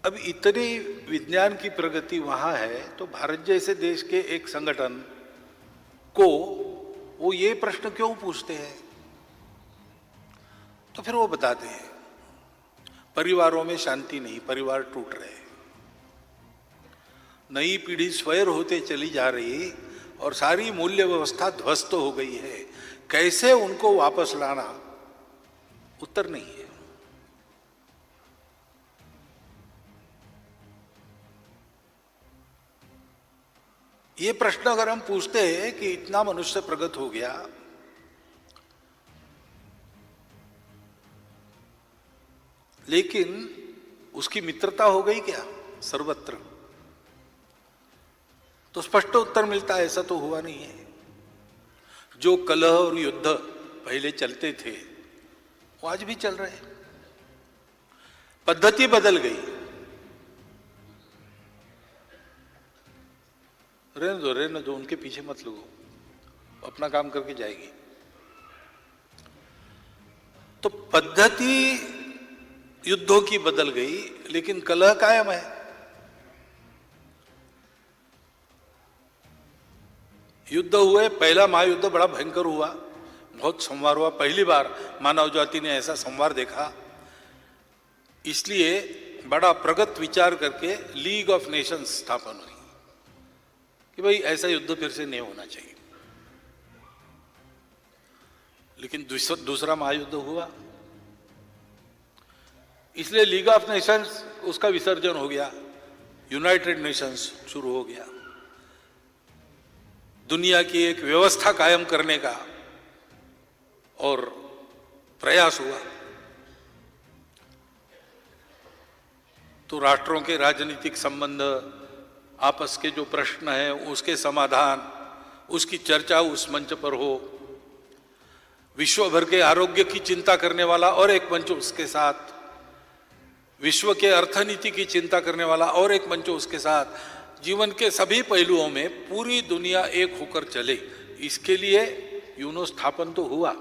अब इतनी विज्ञान की प्रगति वहां है तो भारत जैसे देश के एक संगठन को वो ये प्रश्न क्यों पूछते हैं? तो फिर वो बताते हैं परिवारों में शांति नहीं, परिवार टूट रहे, नई पीढ़ी स्वैर होते चली जा रही और सारी मूल्य व्यवस्था ध्वस्त हो गई है, कैसे उनको वापस लाना? उत्तर नहीं है। ये प्रश्न अगर हम पूछते हैं कि इतना मनुष्य प्रगत हो गया, लेकिन उसकी मित्रता हो गई क्या सर्वत्र? तो स्पष्ट उत्तर मिलता है ऐसा तो हुआ नहीं है। जो कलह और युद्ध पहले चलते थे वो आज भी चल रहे हैं, पद्धति बदल गई। रहने दो, उनके पीछे मत लगो, अपना काम करके जाएगी। तो पद्धति युद्धों की बदल गई लेकिन कलह कायम है। युद्ध हुए, पहला महायुद्ध बड़ा भयंकर हुआ, बहुत संवार हुआ, पहली बार मानव जाति ने ऐसा संवार देखा। इसलिए बड़ा प्रगत विचार करके लीग ऑफ नेशंस स्थापन हुई कि भाई ऐसा युद्ध फिर से नहीं होना चाहिए। लेकिन दूसरा महायुद्ध हुआ, इसलिए लीग ऑफ नेशंस उसका विसर्जन हो गया, यूनाइटेड नेशंस शुरू हो गया। दुनिया की एक व्यवस्था कायम करने का और प्रयास हुआ। तो राष्ट्रों के राजनीतिक संबंध, आपस के जो प्रश्न हैं उसके समाधान, उसकी चर्चा उस मंच पर हो। विश्व भर के आरोग्य की चिंता करने वाला और एक मंच उसके साथ, विश्व के अर्थनीति की चिंता करने वाला और एक मंच उसके साथ, जीवन के सभी पहलुओं में पूरी दुनिया एक होकर चले, इसके लिए यूनो स्थापन तो हुआ।